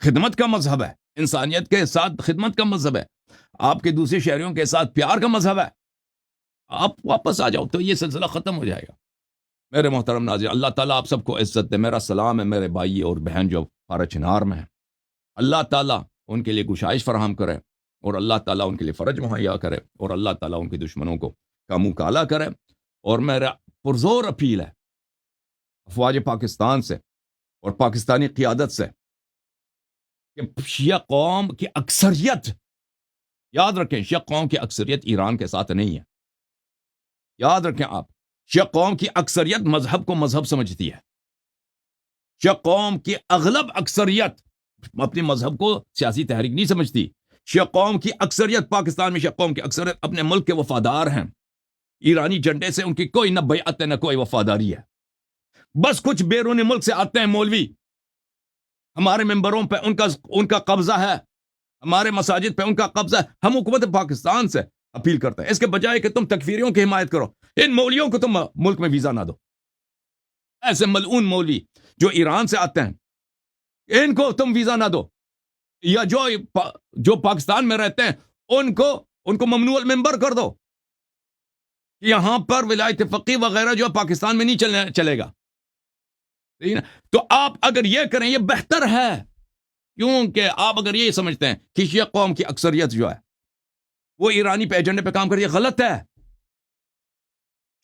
Speaker 1: خدمت کا مذہب ہے، انسانیت کے ساتھ خدمت کا مذہب ہے، آپ کے دوسرے شہریوں کے ساتھ پیار کا مذہب ہے. آپ واپس آ جاؤ تو یہ سلسلہ ختم ہو جائے گا. میرے محترم ناظرین، اللہ تعالیٰ آپ سب کو عزت دے. میرا سلام ہے میرے بھائی اور بہن جو پارا چنار میں ہیں. اللہ تعالیٰ ان کے لیے گشائش فراہم کرے، اور اللہ تعالیٰ ان کے لیے فرج مہیا کرے، اور اللہ تعالیٰ ان کے دشمنوں کو کا منہ کالا کرے. اور میرا پرزور اپیل ہے افواج پاکستان سے اور پاکستانی قیادت سے کہ شیعہ قوم کی اکثریت، یاد رکھیں، شیعہ قوم کی اکثریت ایران کے ساتھ نہیں ہے. یاد رکھیں آپ، شیعہ قوم کی اکثریت مذہب کو مذہب سمجھتی ہے. شیعہ قوم کی اغلب اکثریت اپنی مذہب کو سیاسی تحریک نہیں سمجھتی. شیعہ قوم کی اکثریت، پاکستان میں شیعہ قوم کی اکثریت اپنے ملک کے وفادار ہیں. ایرانی جھنڈے سے ان کی کوئی نہ بیعت ہے نہ کوئی وفاداری ہے. بس کچھ بیرون ملک سے آتے ہیں مولوی، ہمارے ممبروں پہ ان کا قبضہ ہے، ہمارے مساجد پہ ان کا قبضہ ہے. ہم حکومت پاکستان سے اپیل کرتے ہیں اس کے بجائے کہ تم تکفیریوں کی حمایت کرو، ان مولویوں کو تم ملک میں ویزا نہ دو. ایسے ملعون مولوی جو ایران سے آتے ہیں ان کو تم ویزا نہ دو، یا جو پاکستان میں رہتے ہیں ان کو ممنوع المنبر کر دو. یہاں پر ولایت فقیہ وغیرہ جو پاکستان میں نہیں چلے گا. تو آپ اگر یہ کریں یہ بہتر ہے، کیونکہ آپ اگر یہ سمجھتے ہیں کہ شیعہ قوم کی اکثریت جو ہے وہ ایرانی پہ ایجنڈے پہ کام کرتی ہے، غلط ہے.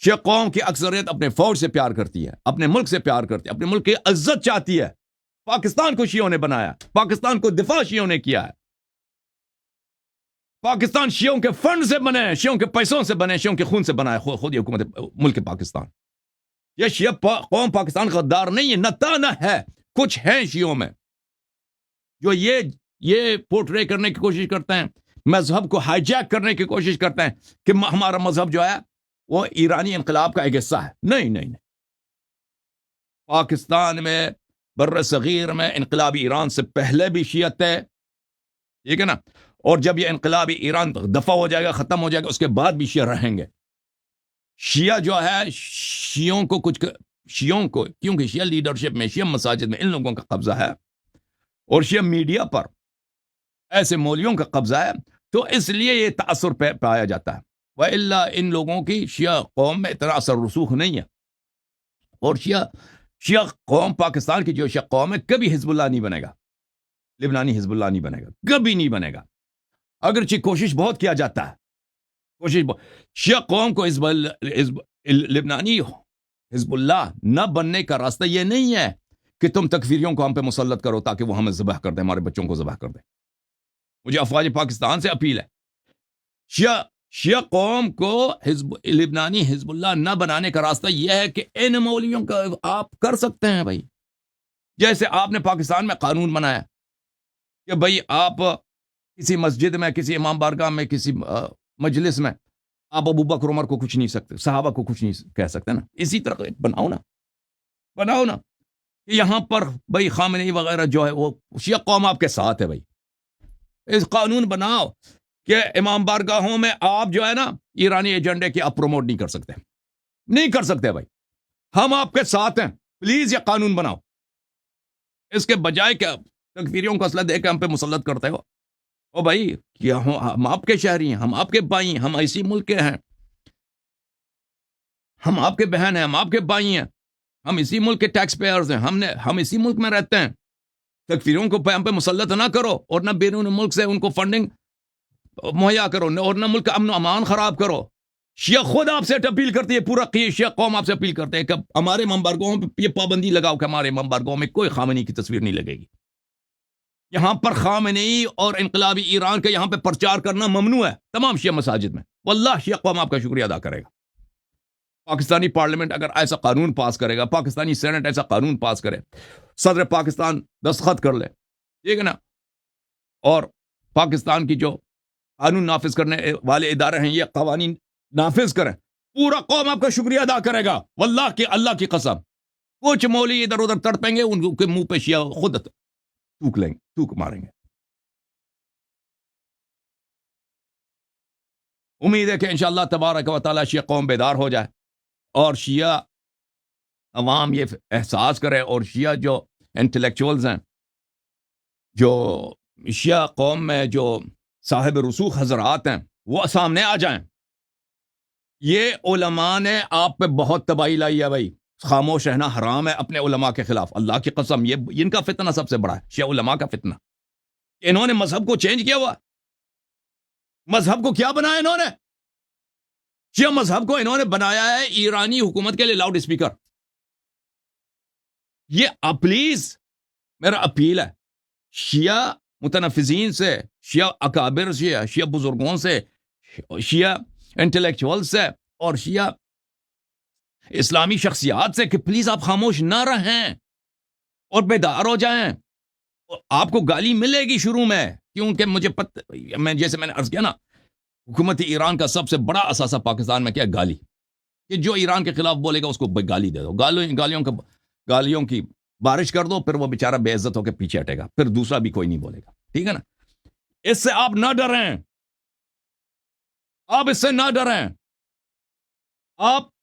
Speaker 1: شیعہ قوم کی اکثریت اپنے فوج سے پیار کرتی ہے، اپنے ملک سے پیار کرتی ہے، اپنے ملک کی عزت چاہتی ہے. پاکستان کو شیعوں نے بنایا، پاکستان کو دفاع شیعوں نے کیا ہے. پاکستان شیعوں کے فنڈ سے بنے، شیعوں کے پیسوں سے بنے، شیعوں کے خون سے بنا ہے خود یہ حکومت ملک پاکستان. یہ شیعہ قوم پاکستان غدار نہیں ہے، نہ تانا ہے. کچھ ہیں شیعوں میں جو یہ پورٹرے کرنے کی کوشش کرتے ہیں، مذہب کو ہائی جیک کرنے کی کوشش کرتے ہیں کہ ہمارا مذہب جو ہے وہ ایرانی انقلاب کا ایک حصہ ہے. نہیں، پاکستان میں بر صغیر میں انقلابی ایران سے پہلے بھی شیعت ہے، ٹھیک ہے نا. اور جب یہ انقلابی ایران دفع ہو جائے گا، ختم ہو جائے گا، اس کے بعد بھی شیعہ رہیں گے. شیعہ جو ہے شیعوں کو کیونکہ شیعہ لیڈرشپ میں، شیعہ مساجد میں ان لوگوں کا قبضہ ہے، اور شیعہ میڈیا پر ایسے مولویوں کا قبضہ ہے، تو اس لیے یہ تاثر پایا جاتا ہے. وَإِلَّا ان لوگوں کی شیعہ قوم میں اتنا اثر رسوخ نہیں ہے. اور شیعہ قوم پاکستان کی جو شیعہ قوم ہے کبھی حزب اللہ نہیں بنے گا، لبنانی حزب اللہ نہیں بنے گا، کبھی نہیں بنے گا. اگرچہ کوشش بہت کیا جاتا ہے، شیعہ قوم کو لبنانی حزب اللہ نہ بننے کا راستہ یہ نہیں ہے کہ تم تکفیریوں کو ہم پہ مسلط کرو تاکہ وہ ہمیں ذبح کر دیں، ہمارے بچوں کو ذبح کر دیں. مجھے افواج پاکستان سے اپیل ہے، شیعہ قوم کو لبنانی حزب اللہ نہ بنانے کا راستہ یہ ہے کہ ان مولویوں کا آپ کر سکتے ہیں بھائی. جیسے آپ نے پاکستان میں قانون بنایا کہ بھائی آپ کسی مسجد میں، کسی امام بارگاہ میں، کسی مجلس میں آپ ابو بکر عمر کو کچھ نہیں سکتے، صحابہ کو کچھ نہیں کہہ سکتے نا. اسی طرح بناؤ نا یہاں پر بھائی خامنئی وغیرہ جو ہے وہ شیعہ قوم آپ کے ساتھ ہے. بھائی اس قانون بناؤ کہ امام بارگاہوں میں آپ جو ہے نا ایرانی ایجنڈے کی آپ پروموٹ نہیں کر سکتے بھائی. ہم آپ کے ساتھ ہیں، پلیز یہ قانون بناؤ. اس کے بجائے کہ تکفیریوں کو اسلحہ دے کے ہم پہ مسلط کرتے ہو. او بھائی کیا ہم آپ کے شہری ہیں، ہم آپ کے بھائی ہیں، ہم اسی ملک کے ہیں، ہم آپ کے بہن ہیں، ہم آپ کے بھائی ہیں، ہم اسی ملک کے ٹیکس پیئرز ہیں، ہم اسی ملک میں رہتے ہیں. تکفیریوں کو ہم پہ مسلط نہ کرو، اور نہ بیرون ملک سے ان کو فنڈنگ مہیا کرو، اور نہ ملک کا امن و امان خراب کرو. شیعہ خود آپ سے اپیل کرتی ہے، پورا شیعہ قوم آپ سے اپیل کرتے ہیں کہ ہمارے ممبرگاہوں پہ یہ پابندی لگاؤ کہ ہمارے ممبرگاہوں میں کوئی خامنئی کی تصویر نہیں لگے گی. یہاں پر خامنئی اور انقلابی ایران کا یہاں پہ پرچار کرنا ممنوع ہے تمام شیعہ مساجد میں. واللہ شیعہ قوم آپ کا شکریہ ادا کرے گا. پاکستانی پارلیمنٹ اگر ایسا قانون پاس کرے گا، پاکستانی سینٹ ایسا قانون پاس کرے، صدر پاکستان دستخط کر لے، ٹھیک ہے نا، اور پاکستان کی جو قانون نافذ کرنے والے ادارے ہیں یہ قوانین نافذ کریں، پورا قوم آپ کا شکریہ ادا کرے گا. واللہ کہ اللہ کی قسم کچھ مولوی ادھر ادھر تڑپیں گے، ان کے منہ پہ شیعہ خود تھوک ماریں گے. امید ہے کہ انشاءاللہ تبارک و تعالی شیعہ قوم بیدار ہو جائے اور شیعہ عوام یہ احساس کرے، اور شیعہ جو انٹلیکچوئلز ہیں، جو شیعہ قوم میں جو صاحب رسوخ حضرات ہیں، وہ سامنے آ جائیں. یہ علماء نے آپ پہ بہت تباہی لائی ہے بھائی. خاموش رہنا حرام ہے اپنے علماء کے خلاف. اللہ کی قسم یہ ان کا فتنہ سب سے بڑا ہے، شیعہ علماء کا فتنہ. انہوں نے مذہب کو چینج کیا ہوا، مذہب کو کیا بنایا انہوں نے؟ شیعہ مذہب کو انہوں نے بنایا ہے ایرانی حکومت کے لیے لاؤڈ اسپیکر. یہ پلیز میرا اپیل ہے شیعہ متنفذین سے، شیعہ اکابر سے، شیعہ بزرگوں سے، شیعہ انٹلیکچوئل سے اور شیعہ اسلامی شخصیات سے کہ پلیز آپ خاموش نہ رہیں اور بیدار ہو جائیں. آپ کو گالی ملے گی شروع میں، کیونکہ مجھے جیسے میں نے عرض کیا نا، حکومت ایران کا سب سے بڑا اثاثہ پاکستان میں کیا ہے؟ گالی. کہ جو ایران کے خلاف بولے گا اس کو گالی دے دو، گالیوں کی بارش کر دو، پھر وہ بیچارہ بے عزت ہو کے پیچھے ہٹے گا، پھر دوسرا بھی کوئی نہیں بولے گا. ٹھیک ہے نا؟ اس سے آپ نہ ڈریں، آپ اس سے نہ ڈریں، آپ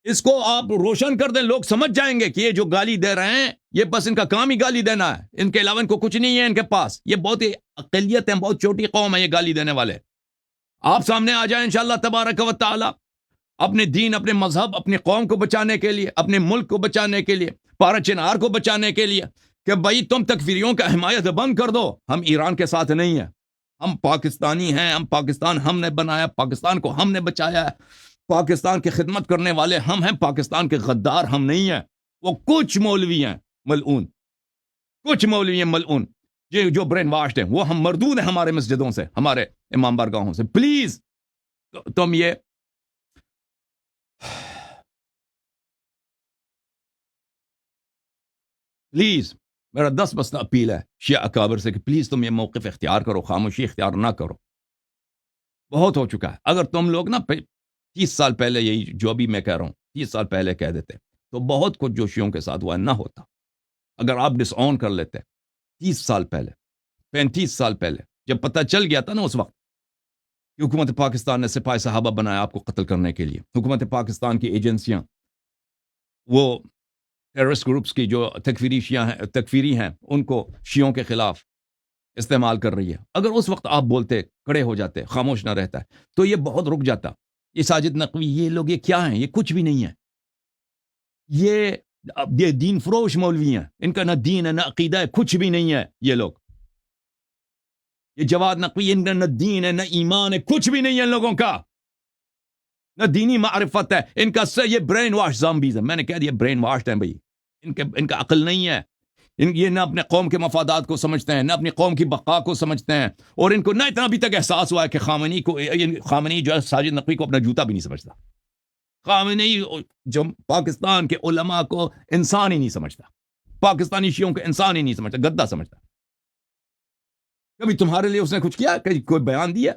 Speaker 1: اس کو آپ روشن کر دیں. لوگ سمجھ جائیں گے کہ یہ جو گالی دے رہے ہیں یہ بس ان کا کام ہی گالی دینا ہے، ان کے علاوہ ان کو کچھ نہیں ہے ان کے پاس. یہ بہت ہی اقلیت ہے، بہت چھوٹی قوم ہے یہ گالی دینے والے. آپ سامنے آ جائیں انشاءاللہ تبارک و تعالی اپنے دین، اپنے مذہب، اپنی قوم کو بچانے کے لیے، اپنے ملک کو بچانے کے لیے، پارا چنار کو بچانے کے لیے، کہ بھائی تم تکفیریوں کا حمایت بند کر دو. ہم ایران کے ساتھ نہیں ہیں، ہم پاکستانی ہیں، ہم پاکستان ہم نے بنایا، پاکستان کو ہم نے بچایا ہے، پاکستان کی خدمت کرنے والے ہم ہیں، پاکستان کے غدار ہم نہیں ہیں. وہ کچھ مولوی ہیں ملعون، کچھ مولوی ہیں ملعون یہ جو برین واشڈ ہیں، وہ ہم مردود ہیں ہمارے مسجدوں سے، ہمارے امام بارگاہوں سے. پلیز تم یہ پلیز میرا 10 بستہ اپیل ہے شیعہ اکابر سے کہ پلیز تم یہ موقف اختیار کرو، خاموشی اختیار نہ کرو. بہت ہو چکا ہے. اگر تم لوگ نا 30 سال پہلے یہی جو بھی میں کہہ رہا ہوں 30 سال پہلے کہہ دیتے تو بہت کچھ جو شیعوں کے ساتھ ہوا نہ ہوتا. اگر آپ ڈس آن کر لیتے 30 سال پہلے، 35 سال پہلے، جب پتہ چل گیا تھا نا اس وقت کہ حکومت پاکستان نے سپاہی صحابہ بنایا آپ کو قتل کرنے کے لیے، حکومت پاکستان کی ایجنسیاں وہ ٹیررسٹ گروپس کی جو تکفیری ہیں ان کو شیعوں کے خلاف استعمال کر رہی ہے. اگر اس وقت آپ بولتے، کھڑے ہو جاتے، خاموش نہ رہتا ہے تو یہ بہت رک جاتا. یہ ساجد نقوی یہ لوگ یہ کیا ہیں؟ یہ کچھ بھی نہیں ہے. یہ دین فروش مولوی ہیں، ان کا نہ دین ہے نہ عقیدہ ہے، کچھ بھی نہیں ہے. یہ لوگ یہ جواد نقوی ان کا نہ دین ہے نہ ایمان ہے، کچھ بھی نہیں ہے ان لوگوں کا، نہ دینی معرفت ہے ان کا. یہ برین واش زامبیز ہیں. میں نے کہہ دیا برین واش ہیں بھائی. ان کا عقل نہیں ہے. یہ نہ اپنے قوم کے مفادات کو سمجھتے ہیں، نہ اپنی قوم کی بقا کو سمجھتے ہیں، اور ان کو نہ اتنا ابھی تک احساس ہوا ہے کہ خامنئی جو ہے ساجد نقوی کو اپنا جوتا بھی نہیں سمجھتا. خامنئی جو پاکستان کے علماء کو انسان ہی نہیں سمجھتا، پاکستانی شیعوں کو انسان ہی نہیں سمجھتا، گدہ سمجھتا. کبھی تمہارے لیے اس نے کچھ کیا؟ کوئی بیان دیا؟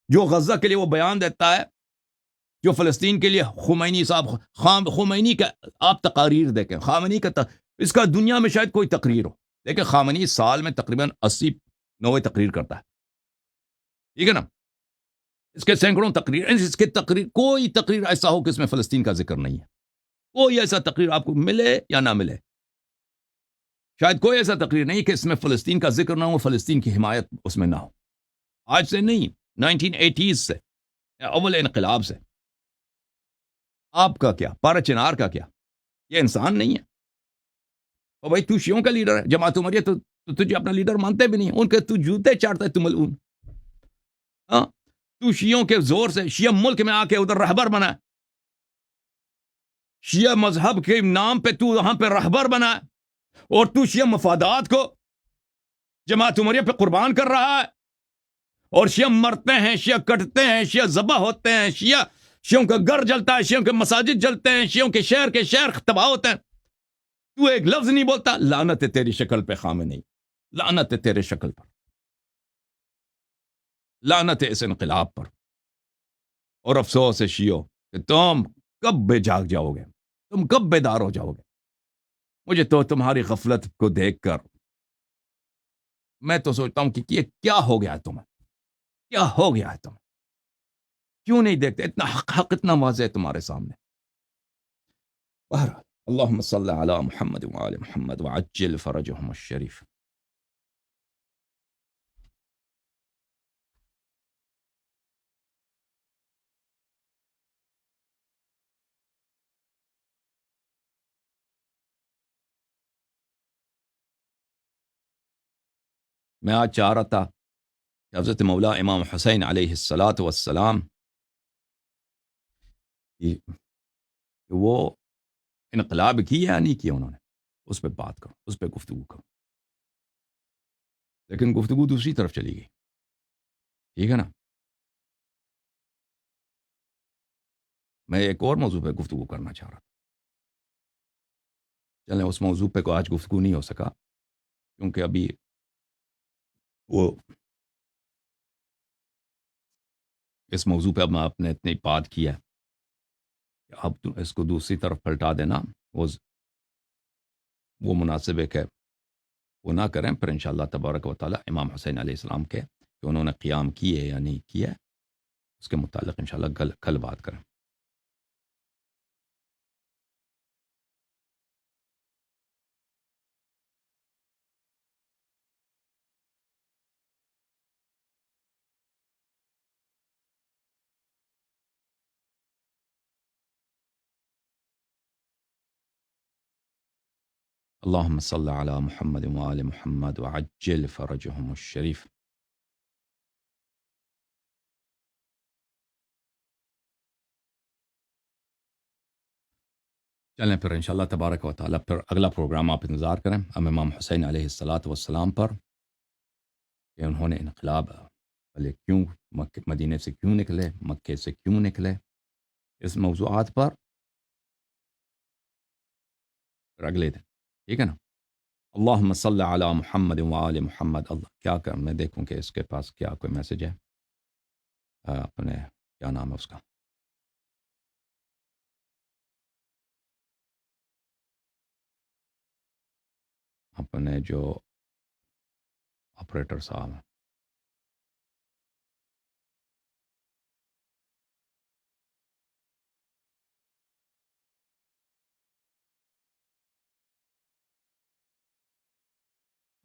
Speaker 1: جو غزہ کے لیے وہ بیان دیتا ہے، جو فلسطین کے لیے خمینی صاحب، خمینی کا آپ تقاریر دیکھیں، خامنئی کا اس کا دنیا میں شاید کوئی تقریر ہو. دیکھیں خامنئی سال میں تقریباً 80-90 تقریر کرتا ہے. ٹھیک ہے نا؟ اس کے سینکڑوں تقریر، اس کے کوئی تقریر ایسا ہو کہ اس میں فلسطین کا ذکر نہیں ہے. کوئی ایسا تقریر آپ کو ملے یا نہ ملے، شاید کوئی ایسا تقریر نہیں کہ اس میں فلسطین کا ذکر نہ ہو، فلسطین کی حمایت اس میں نہ ہو. آج سے نہیں، 1980s سے، اول انقلاب سے. آپ کا کیا؟ پارا چنار کا کیا؟ یہ انسان نہیں ہے. اور بھائی تو شیعوں کا لیڈر ہے، جماعت عمریہ تو تجھے اپنا لیڈر مانتے بھی نہیں، ان کے تو جوتے چاٹتا ہے تو ملعون. ہاں تو شیعوں کے زور سے شیعہ ملک میں آ کے ادھر رہبر بنا، شیعہ مذہب کے نام پہ تو وہاں پہ رہبر بنا، اور تو شیعہ مفادات کو جماعت عمریہ پہ قربان کر رہا ہے، اور شیعہ مرتے ہیں، شیعہ کٹتے ہیں، شیعہ ذبح ہوتے ہیں، شیعوں کا گھر جلتا ہے، شیعوں کے مساجد جلتے ہیں، شیعوں کے شہر تباہ ہوتے ہیں، تو ایک لفظ نہیں بولتا۔ لعنت ہے تیری شکل پہ خامنئی، لعنت ہے تیرے شکل پر، لعنت ہے اس انقلاب پر، اور افسوس ہے شیعوں کہ تم کب بے جاگ جاؤ گے، تم کب بیدار ہو جاؤ گے۔ مجھے تو تمہاری غفلت کو دیکھ کر میں تو سوچتا ہوں کہ یہ کیا ہو گیا ہے تمہیں، کیا ہو گیا ہے تمہیں، کیوں نہیں دیکھتے؟ اتنا حق اتنا واضح ہے تمہارے سامنے۔ بہرحال اللہم صلی علی محمد وعلی محمد وعجل فرجہم الشریف۔ میں آج چاہ رہا تھا کہ حضرت مولا امام حسین علیہ الصلاۃ والسلام کہ وہ انقلاب کی یا نہیں کیا انہوں نے، اس پہ بات کروں، اس پہ گفتگو کروں، لیکن گفتگو دوسری طرف چلی گئی، ٹھیک ہے نا۔ میں ایک اور موضوع پہ گفتگو کرنا چاہ رہا تھا، چلیں اس موضوع پہ کو آج گفتگو نہیں ہو سکا، کیونکہ ابھی وہ اس موضوع پہ اب میں آپ نے اتنی بات کیا ہے کہ اب تو اس کو دوسری طرف پلٹا دینا وہ مناسب ہے کہ وہ نہ کریں، پھر انشاءاللہ تبارک و تعالی امام حسین علیہ السلام کے کہ انہوں نے قیام کیے یا نہیں کیا اس کے متعلق انشاءاللہ کل بات کریں۔ اللہم صلی علی محمد وآل محمد وعجل فرجہم الشریف۔ چلیں پھر انشاءاللہ تبارک و تعالی پھر اگلا پروگرام آپ انتظار کریں ہم امام حسین علیہ الصلاۃ والسلام پر کہ انہوں نے انقلاب پہلے کیوں مدینے سے کیوں نکلے، مکے سے کیوں نکلے، اس موضوعات پر پھر اگلے دن، ٹھیک ہے نا۔ اللہم صلی علی محمد وآل محمد۔ اللہ کیا کر میں دیکھوں کہ اس کے پاس کیا کوئی میسج ہے، اپنے کیا نام ہے اس کا، اپنے جو آپریٹر صاحب ہیں،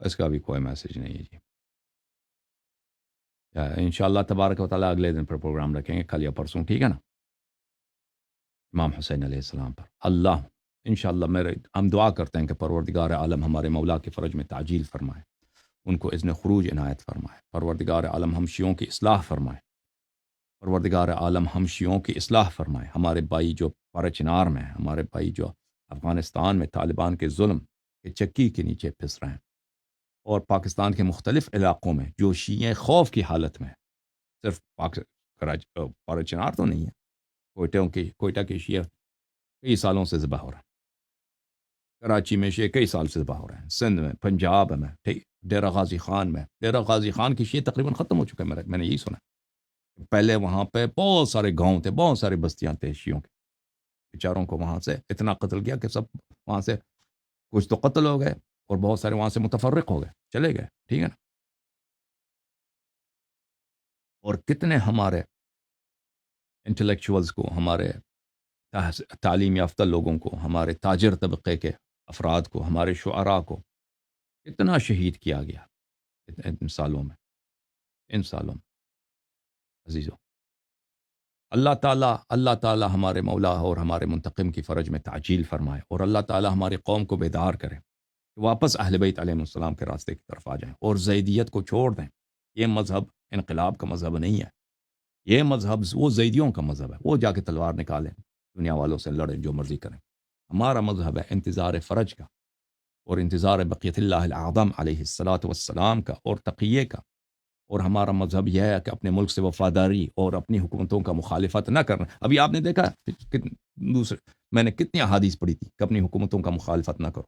Speaker 1: اس کا بھی کوئی میسج نہیں ہے جی۔ انشاءاللہ تبارک و تعالیٰ اگلے دن پر پروگرام رکھیں گے، کل یا پرسوں، ٹھیک ہے نا، امام حسین علیہ السلام پر۔ اللہ انشاءاللہ ہم دعا کرتے ہیں کہ پروردگار عالم ہمارے مولا کے فرج میں تعجیل فرمائے، ان کو اذن خروج عنایت فرمائے، پروردگار عالم ہم شیعوں کی اصلاح فرمائے، پروردگار عالم ہم شیعوں کی اصلاح فرمائے، ہمارے بھائی جو پر چنار میں ہیں، ہمارے بھائی جو افغانستان میں طالبان کے ظلم کے چکی کے نیچے پھنس رہے ہیں، اور پاکستان کے مختلف علاقوں میں جو شیعہ خوف کی حالت میں ہیں، صرف پر چنار تو نہیں ہے، کوئٹہ کے شیعہ کئی سالوں سے ذبح ہو رہے ہیں، کراچی میں شیعہ کئی سال سے ذبح ہو رہے ہیں، سندھ میں، پنجاب میں، ڈیرہ غازی خان میں، ڈیرہ غازی خان کی شیعہ تقریباً ختم ہو چکے ہیں، میں نے یہی سنا۔ پہلے وہاں پہ بہت سارے گاؤں تھے، بہت ساری بستیاں تھے شیعوں کے، بیچاروں کو وہاں سے اتنا قتل کیا کہ سب وہاں سے کچھ تو قتل ہو گئے اور بہت سارے وہاں سے متفرق ہو گئے، چلے گئے، ٹھیک ہے نا۔ اور کتنے ہمارے انٹلیکچوئلز کو، ہمارے تعلیم یافتہ لوگوں کو، ہمارے تاجر طبقے کے افراد کو، ہمارے شعراء کو اتنا شہید کیا گیا ان سالوں میں، ان سالوں میں عزیزوں۔ اللہ تعالیٰ ہمارے مولا اور ہمارے منتقم کی فرج میں تعجیل فرمائے، اور اللہ تعالیٰ ہماری قوم کو بیدار کرے کہ واپس اہل بیت علیہ السلام کے راستے کی طرف آ جائیں اور زیدیت کو چھوڑ دیں۔ یہ مذہب انقلاب کا مذہب نہیں ہے، یہ مذہب وہ زیدیوں کا مذہب ہے، وہ جا کے تلوار نکالیں، دنیا والوں سے لڑیں، جو مرضی کریں۔ ہمارا مذہب ہے انتظار فرج کا، اور انتظار بقیت اللہ الاعظم علیہ الصلاۃ والسلام کا، اور تقیے کا۔ اور ہمارا مذہب یہ ہے کہ اپنے ملک سے وفاداری اور اپنی حکومتوں کا مخالفت نہ کرنا۔ ابھی آپ نے دیکھا دوسرے، میں نے کتنی احادیث پڑھی تھی کہ اپنی حکومتوں کا مخالفت نہ کرو۔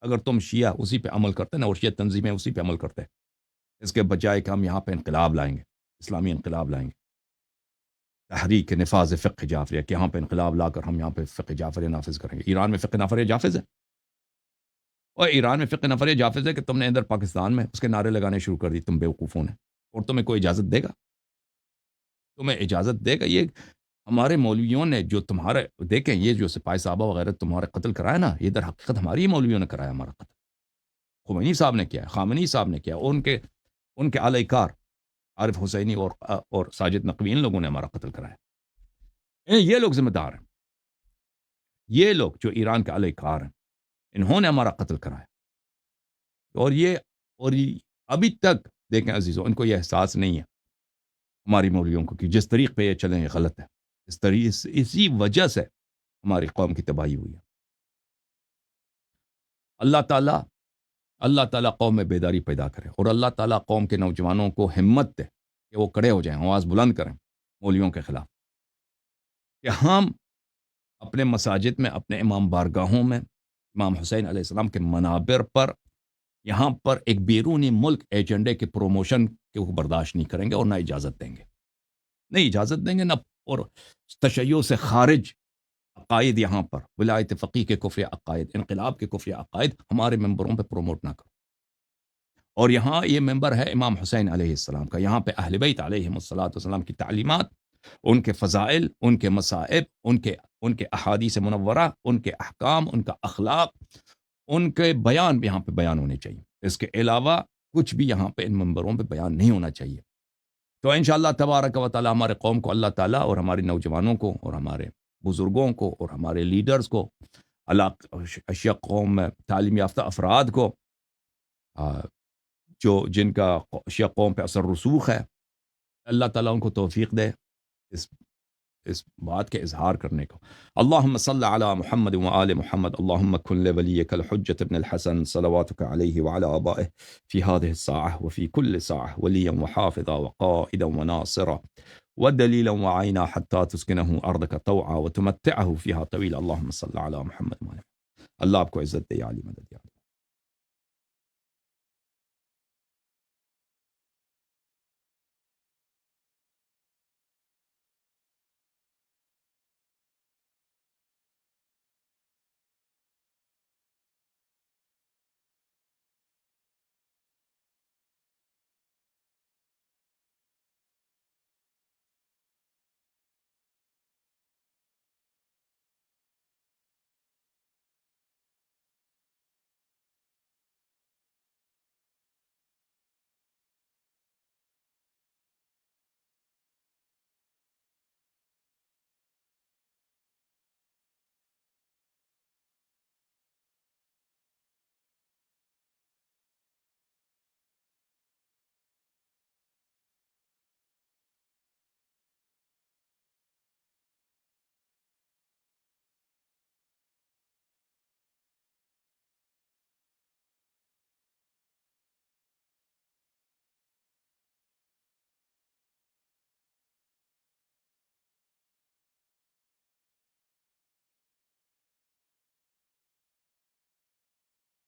Speaker 1: اگر تم شیعہ اسی پہ عمل کرتے نا، اور شیعہ تنظیمیں اسی پہ عمل کرتے، اس کے بجائے کہ ہم یہاں پہ انقلاب لائیں گے، اسلامی انقلاب لائیں گے، تحریک نفاذ فقہ جعفریہ، کہ یہاں پہ انقلاب لا کر ہم یہاں پہ فقہ جعفریہ نافذ کریں گے۔ ایران میں فقہ جعفریہ جافظ ہے، اور ایران میں فقہ جعفریہ جافظ ہے کہ تم نے ادھر پاکستان میں اس کے نعرے لگانے شروع کر دی، تم بیوقوفوں نے، اور تمہیں کوئی اجازت دے گا؟ تمہیں اجازت دے گا؟ یہ ہمارے مولویوں نے جو تمہارے، دیکھیں یہ جو سپاہی صحابہ وغیرہ تمہارے قتل کرایا نا، یہ در حقیقت ہماری مولویوں نے کرایا ہمارا قتل۔ خمینی صاحب نے کیا، خامنی صاحب نے کیا، اور ان کے اعلی کار عارف حسینی اور ساجد نقوی، ان لوگوں نے ہمارا قتل کرایا۔ یہ لوگ ذمہ دار ہیں، یہ لوگ جو ایران کے اعلی کار ہیں، انہوں نے ہمارا قتل کرایا۔ اور یہ ابھی تک دیکھیں عزیزوں، ان کو یہ احساس نہیں ہے ہماری مولویوں کو کہ جس طریق پہ یہ چلیں یہ غلط ہے۔ اسی وجہ سے ہماری قوم کی تباہی ہوئی ہے۔ اللہ تعالیٰ قوم میں بیداری پیدا کرے، اور اللہ تعالیٰ قوم کے نوجوانوں کو ہمت دے کہ وہ کڑے ہو جائیں، آواز بلند کریں مولویوں کے خلاف، کہ ہم اپنے مساجد میں، اپنے امام بارگاہوں میں، امام حسین علیہ السلام کے منابر پر، یہاں پر ایک بیرونی ملک ایجنڈے کے پروموشن کو برداشت نہیں کریں گے، اور نہ اجازت دیں گے، نہیں اجازت دیں گے نہ۔ اور تشیع سے خارج عقائد، یہاں پر ولایت فقیہ کے کفر عقائد، انقلاب کے کفر عقائد ہمارے ممبروں پہ پروموٹ نہ کرو۔ اور یہاں یہ ممبر ہے امام حسین علیہ السلام کا، یہاں پہ اہل بیت علیہم الصلوۃ والسلام کی تعلیمات، ان کے فضائل، ان کے مصائب، ان کے احادیث منورہ، ان کے احکام، ان کا اخلاق، ان کے بیان بھی یہاں پہ بیان ہونے چاہیے۔ اس کے علاوہ کچھ بھی یہاں پہ ان ممبروں پہ بیان نہیں ہونا چاہیے۔ تو انشاءاللہ تبارک و تعالی ہمارے قوم کو اللہ تعالیٰ، اور ہمارے نوجوانوں کو، اور ہمارے بزرگوں کو، اور ہمارے لیڈرز کو، اشیاء قوم میں تعلیم یافتہ افراد کو، جن کا اشیاء قوم پہ اثر رسوخ ہے، اللہ تعالیٰ ان کو توفیق دے اس بات کے اظہار کرنے کو۔ اللہم صلی علی محمد وآل محمد، اللہم کن لولیک الحجۃ ابن الحسن صلواتک علیہ وعلی آبائہ فی هذه الساعة وفی کل ساعة ولیا وحافظا وقائدا وناصرا ودلیلا وعینا حتی تسکنہ ارضک طوعا وتمتعہ فیہا طویلا۔ اللہم صلی علی محمد وآل محمد۔ اللہ آپ کو عزت دے، عالی مدد۔